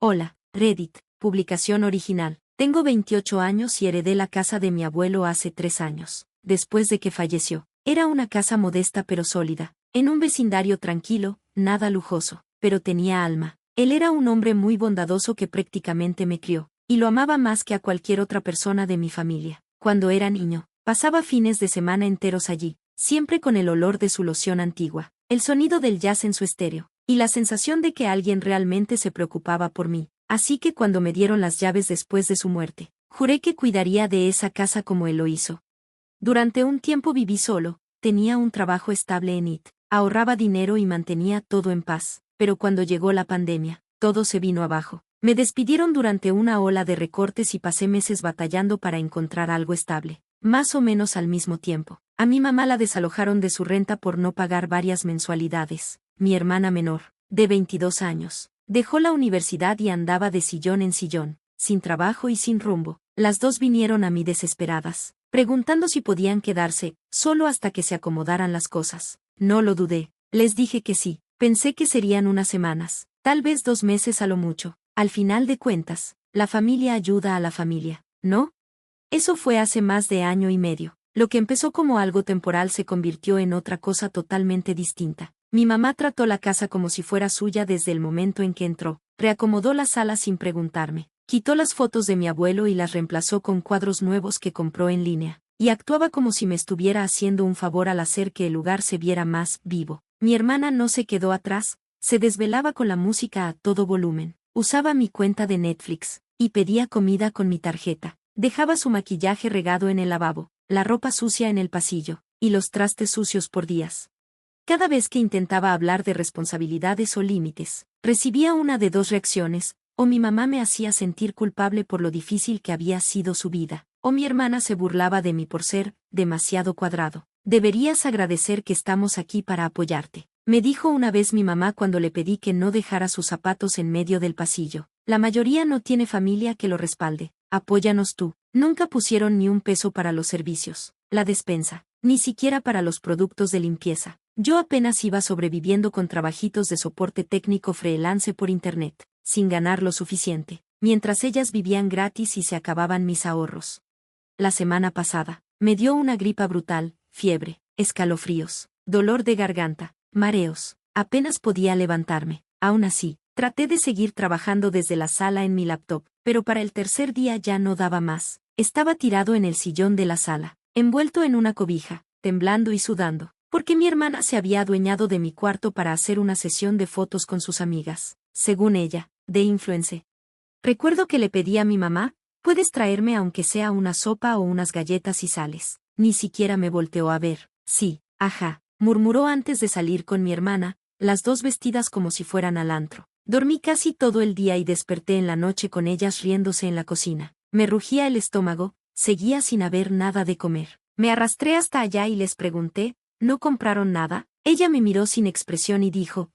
Hola, Reddit, publicación original. Tengo 28 años y heredé la casa de mi abuelo hace 3 años, después de que falleció. Era una casa modesta pero sólida, en un vecindario tranquilo, nada lujoso, pero tenía alma. Él era un hombre muy bondadoso que prácticamente me crió, y lo amaba más que a cualquier otra persona de mi familia. Cuando era niño, pasaba fines de semana enteros allí, siempre con el olor de su loción antigua, el sonido del jazz en su estéreo, y la sensación de que alguien realmente se preocupaba por mí. Así que cuando me dieron las llaves después de su muerte, juré que cuidaría de esa casa como él lo hizo. Durante un tiempo viví solo, tenía un trabajo estable en IT, ahorraba dinero y mantenía todo en paz, pero cuando llegó la pandemia, todo se vino abajo. Me despidieron durante una ola de recortes y pasé meses batallando para encontrar algo estable, más o menos al mismo tiempo. A mi mamá la desalojaron de su renta por no pagar varias mensualidades. Mi hermana menor, de 22 años, dejó la universidad y andaba de sillón en sillón, sin trabajo y sin rumbo. Las dos vinieron a mí desesperadas, preguntando si podían quedarse, solo hasta que se acomodaran las cosas. No lo dudé, les dije que sí. Pensé que serían unas semanas, tal vez 2 meses a lo mucho. Al final de cuentas, la familia ayuda a la familia, ¿no? Eso fue hace más de año y medio. Lo que empezó como algo temporal se convirtió en otra cosa totalmente distinta. Mi mamá trató la casa como si fuera suya desde el momento en que entró, reacomodó la sala sin preguntarme, quitó las fotos de mi abuelo y las reemplazó con cuadros nuevos que compró en línea, y actuaba como si me estuviera haciendo un favor al hacer que el lugar se viera más vivo. Mi hermana no se quedó atrás, se desvelaba con la música a todo volumen, usaba mi cuenta de Netflix, y pedía comida con mi tarjeta. Dejaba su maquillaje regado en el lavabo, la ropa sucia en el pasillo, y los trastes sucios por días. Cada vez que intentaba hablar de responsabilidades o límites, recibía una de dos reacciones: o mi mamá me hacía sentir culpable por lo difícil que había sido su vida, o mi hermana se burlaba de mí por ser demasiado cuadrado. Deberías agradecer que estamos aquí para apoyarte, me dijo una vez mi mamá cuando le pedí que no dejara sus zapatos en medio del pasillo. La mayoría no tiene familia que lo respalde. Apóyanos tú. Nunca pusieron ni un peso para los servicios, la despensa, ni siquiera para los productos de limpieza. Yo apenas iba sobreviviendo con trabajitos de soporte técnico freelance por internet, sin ganar lo suficiente, mientras ellas vivían gratis y se acababan mis ahorros. La semana pasada, me dio una gripa brutal, fiebre, escalofríos, dolor de garganta, mareos. Apenas podía levantarme. Aún así, traté de seguir trabajando desde la sala en mi laptop, pero para el tercer día ya no daba más. Estaba tirado en el sillón de la sala, envuelto en una cobija, temblando y sudando, porque mi hermana se había adueñado de mi cuarto para hacer una sesión de fotos con sus amigas, según ella, de influencer. Recuerdo que le pedí a mi mamá: ¿puedes traerme aunque sea una sopa o unas galletas y sales? Ni siquiera me volteó a ver. Sí, ajá, murmuró antes de salir con mi hermana, las dos vestidas como si fueran al antro. Dormí casi todo el día y desperté en la noche con ellas riéndose en la cocina. Me rugía el estómago, seguía sin haber nada de comer. Me arrastré hasta allá y les pregunté: ¿no compraron nada? Ella me miró sin expresión y dijo: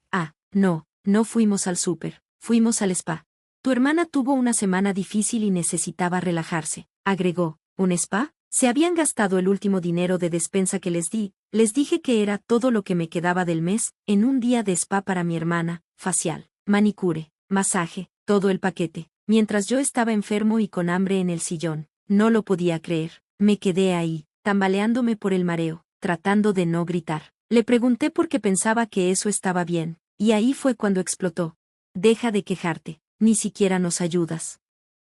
no, no fuimos al súper, fuimos al spa. Tu hermana tuvo una semana difícil y necesitaba relajarse, agregó. ¿Un spa? Se habían gastado el último dinero de despensa que les di. Les dije que era todo lo que me quedaba del mes, en un día de spa para mi hermana, facial, manicure, masaje, todo el paquete, mientras yo estaba enfermo y con hambre en el sillón. No lo podía creer. Me quedé ahí, tambaleándome por el mareo, tratando de no gritar. Le pregunté por qué pensaba que eso estaba bien, y ahí fue cuando explotó. Deja de quejarte, ni siquiera nos ayudas.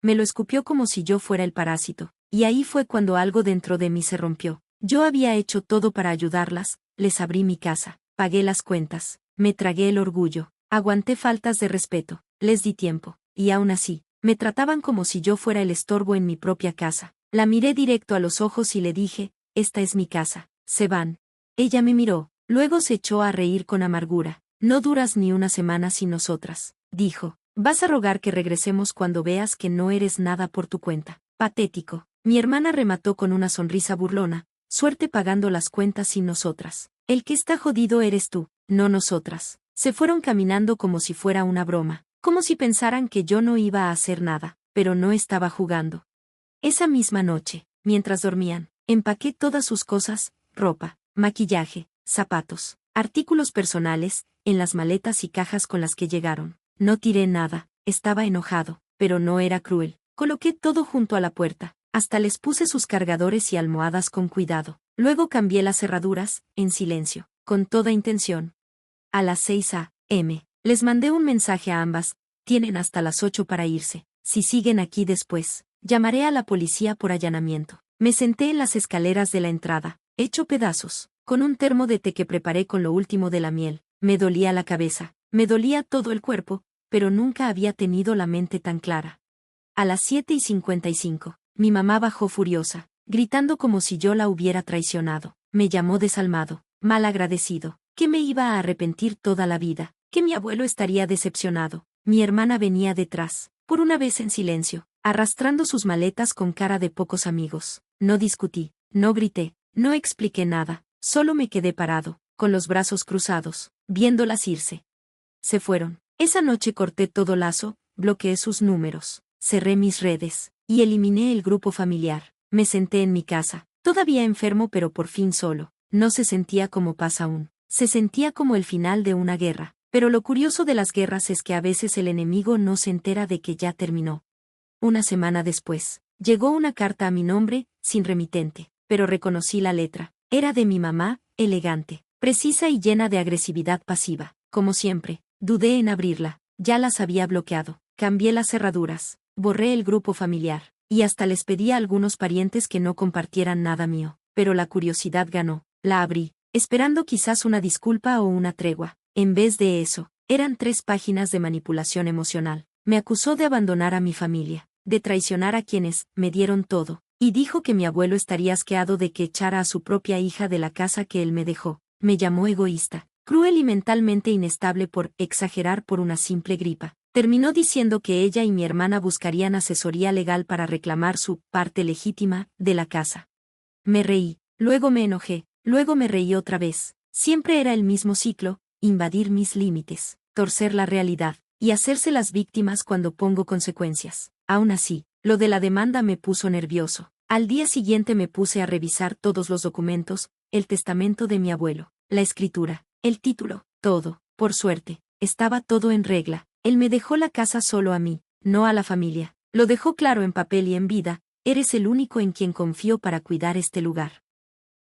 Me lo escupió como si yo fuera el parásito, y ahí fue cuando algo dentro de mí se rompió. Yo había hecho todo para ayudarlas, les abrí mi casa, pagué las cuentas, me tragué el orgullo, aguanté faltas de respeto, les di tiempo, y aún así, me trataban como si yo fuera el estorbo en mi propia casa. La miré directo a los ojos y le dije: esta es mi casa, se van. Ella me miró, luego se echó a reír con amargura. No duras ni una semana sin nosotras, dijo. Vas a rogar que regresemos cuando veas que no eres nada por tu cuenta. Patético. Mi hermana remató con una sonrisa burlona: suerte pagando las cuentas sin nosotras. El que está jodido eres tú, no nosotras. Se fueron caminando como si fuera una broma, como si pensaran que yo no iba a hacer nada, pero no estaba jugando. Esa misma noche, mientras dormían, empaqué todas sus cosas: ropa, maquillaje, zapatos, artículos personales, en las maletas y cajas con las que llegaron. No tiré nada, Estaba enojado, pero no era cruel. Coloqué todo junto a la puerta. Hasta les puse sus cargadores y almohadas con cuidado. Luego cambié las cerraduras, en silencio, con toda intención. A las 6 a.m. les mandé un mensaje a ambas. Tienen hasta las 8 para irse. Si siguen aquí después, llamaré a la policía por allanamiento. Me senté en las escaleras de la entrada, hecho pedazos, con un termo de té que preparé con lo último de la miel. Me dolía la cabeza, me dolía todo el cuerpo, pero nunca había tenido la mente tan clara. A las 7:55, mi mamá bajó furiosa, gritando como si yo la hubiera traicionado. Me llamó desalmado, mal agradecido, que me iba a arrepentir toda la vida, que mi abuelo estaría decepcionado. Mi hermana venía detrás, por una vez en silencio, arrastrando sus maletas con cara de pocos amigos. No discutí, no grité, no expliqué nada, solo me quedé parado, con los brazos cruzados, viéndolas irse. Se fueron. Esa noche corté todo lazo, bloqueé sus números, cerré mis redes, y eliminé el grupo familiar. Me senté en mi casa, todavía enfermo pero por fin solo. No se sentía como paz aún, se sentía como el final de una guerra. Pero lo curioso de las guerras es que a veces el enemigo no se entera de que ya terminó. Una semana después, llegó una carta a mi nombre, sin remitente, pero reconocí la letra. Era de mi mamá, elegante, precisa y llena de agresividad pasiva. Como siempre, dudé en abrirla, ya las había bloqueado, cambié las cerraduras, borré el grupo familiar, y hasta les pedí a algunos parientes que no compartieran nada mío, pero la curiosidad ganó. La abrí, esperando quizás una disculpa o una tregua. En vez de eso, eran 3 páginas de manipulación emocional. Me acusó de abandonar a mi familia, de traicionar a quienes me dieron todo, y dijo que mi abuelo estaría asqueado de que echara a su propia hija de la casa que él me dejó. Me llamó egoísta, cruel y mentalmente inestable por exagerar por una simple gripa. Terminó diciendo que ella y mi hermana buscarían asesoría legal para reclamar su parte legítima de la casa. Me reí, luego me enojé, luego me reí otra vez. Siempre era el mismo ciclo. Invadir mis límites, torcer la realidad, y hacerse las víctimas cuando pongo consecuencias. Aún así, lo de la demanda me puso nervioso. Al día siguiente me puse a revisar todos los documentos, el testamento de mi abuelo, la escritura, el título, todo. Por suerte, estaba todo en regla. Él me dejó la casa solo a mí, no a la familia. Lo dejó claro en papel y en vida: eres el único en quien confío para cuidar este lugar.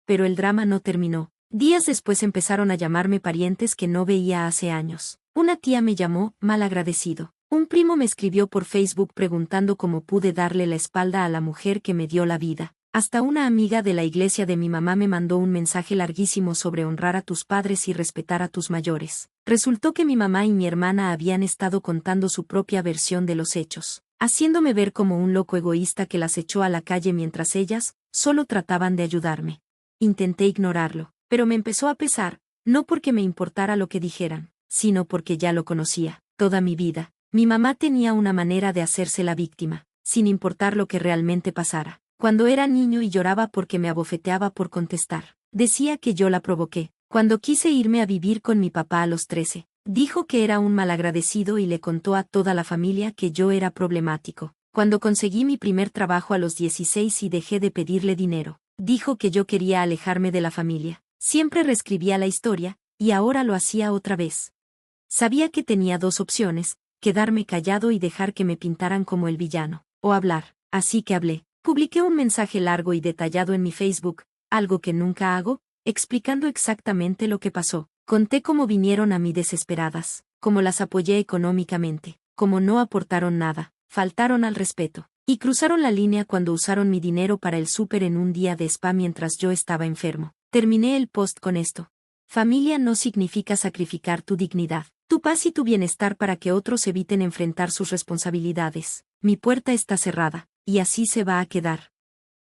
Pero el drama no terminó. Días después empezaron a llamarme parientes que no veía hace años. Una tía me llamó, mal agradecido. Un primo me escribió por Facebook preguntando cómo pude darle la espalda a la mujer que me dio la vida. Hasta una amiga de la iglesia de mi mamá me mandó un mensaje larguísimo sobre honrar a tus padres y respetar a tus mayores. Resultó que mi mamá y mi hermana habían estado contando su propia versión de los hechos, haciéndome ver como un loco egoísta que las echó a la calle mientras ellas solo trataban de ayudarme. Intenté ignorarlo, pero me empezó a pesar, no porque me importara lo que dijeran, sino porque ya lo conocía. Toda mi vida, mi mamá tenía una manera de hacerse la víctima, sin importar lo que realmente pasara. Cuando era niño y lloraba porque me abofeteaba por contestar, decía que yo la provoqué. Cuando quise irme a vivir con mi papá a los 13, dijo que era un malagradecido y le contó a toda la familia que yo era problemático. Cuando conseguí mi primer trabajo a los 16 y dejé de pedirle dinero, dijo que yo quería alejarme de la familia. Siempre reescribía la historia, y ahora lo hacía otra vez. Sabía que tenía 2 opciones: quedarme callado y dejar que me pintaran como el villano, o hablar. Así que hablé. Publiqué un mensaje largo y detallado en mi Facebook, algo que nunca hago, explicando exactamente lo que pasó. Conté cómo vinieron a mí desesperadas, cómo las apoyé económicamente, cómo no aportaron nada, faltaron al respeto, y cruzaron la línea cuando usaron mi dinero para el súper en un día de spa mientras yo estaba enfermo. Terminé el post con esto: familia no significa sacrificar tu dignidad, tu paz y tu bienestar para que otros eviten enfrentar sus responsabilidades. Mi puerta está cerrada, y así se va a quedar.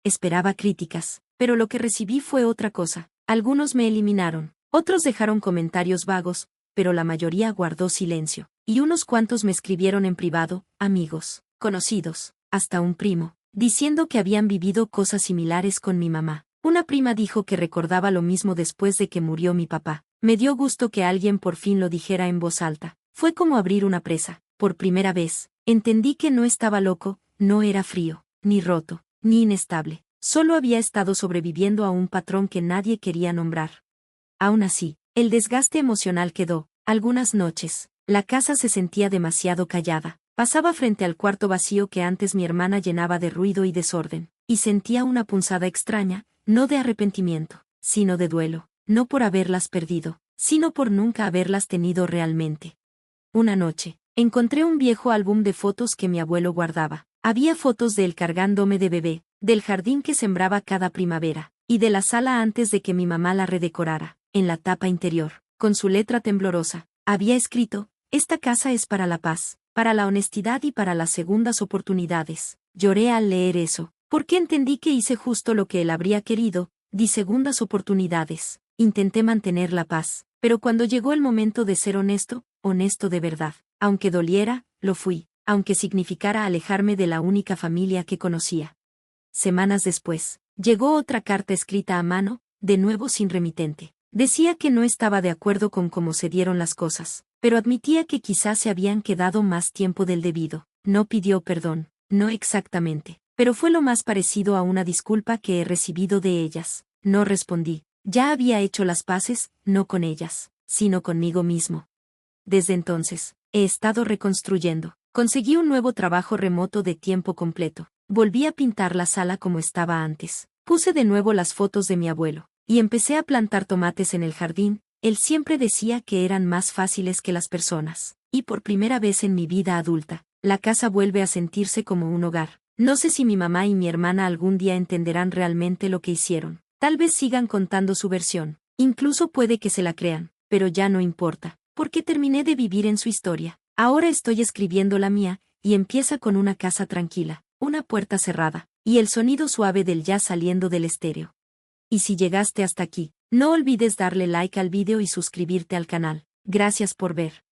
Esperaba críticas, pero lo que recibí fue otra cosa. Algunos me eliminaron, otros dejaron comentarios vagos, pero la mayoría guardó silencio, y unos cuantos me escribieron en privado, amigos, conocidos, hasta un primo, diciendo que habían vivido cosas similares con mi mamá. Una prima dijo que recordaba lo mismo después de que murió mi papá. Me dio gusto que alguien por fin lo dijera en voz alta. Fue como abrir una presa. Por primera vez, entendí que no estaba loco, no era frío, ni roto, ni inestable. Solo había estado sobreviviendo a un patrón que nadie quería nombrar. Aún así, el desgaste emocional quedó. Algunas noches, la casa se sentía demasiado callada. Pasaba frente al cuarto vacío que antes mi hermana llenaba de ruido y desorden, y sentía una punzada extraña, no de arrepentimiento, sino de duelo, no por haberlas perdido, sino por nunca haberlas tenido realmente. Una noche, encontré un viejo álbum de fotos que mi abuelo guardaba. Había fotos de él cargándome de bebé, del jardín que sembraba cada primavera, y de la sala antes de que mi mamá la redecorara. En la tapa interior, con su letra temblorosa, había escrito: "Esta casa es para la paz, para la honestidad y para las segundas oportunidades". Lloré al leer eso, porque entendí que hice justo lo que él habría querido, di segundas oportunidades. Intenté mantener la paz, pero cuando llegó el momento de ser honesto, honesto de verdad, aunque doliera, lo fui, aunque significara alejarme de la única familia que conocía. Semanas después, llegó otra carta escrita a mano, de nuevo sin remitente. Decía que no estaba de acuerdo con cómo se dieron las cosas, pero admitía que quizás se habían quedado más tiempo del debido. No pidió perdón, no exactamente, pero fue lo más parecido a una disculpa que he recibido de ellas. No respondí. Ya había hecho las paces, no con ellas, sino conmigo mismo. Desde entonces, he estado reconstruyendo. Conseguí un nuevo trabajo remoto de tiempo completo. Volví a pintar la sala como estaba antes. Puse de nuevo las fotos de mi abuelo. Y empecé a plantar tomates en el jardín. Él siempre decía que eran más fáciles que las personas. Y por primera vez en mi vida adulta, la casa vuelve a sentirse como un hogar. No sé si mi mamá y mi hermana algún día entenderán realmente lo que hicieron. Tal vez sigan contando su versión. Incluso puede que se la crean, pero ya no importa, porque terminé de vivir en su historia. Ahora estoy escribiendo la mía, y empieza con una casa tranquila, una puerta cerrada, y el sonido suave del jazz saliendo del estéreo. Y si llegaste hasta aquí, no olvides darle like al video y suscribirte al canal. Gracias por ver.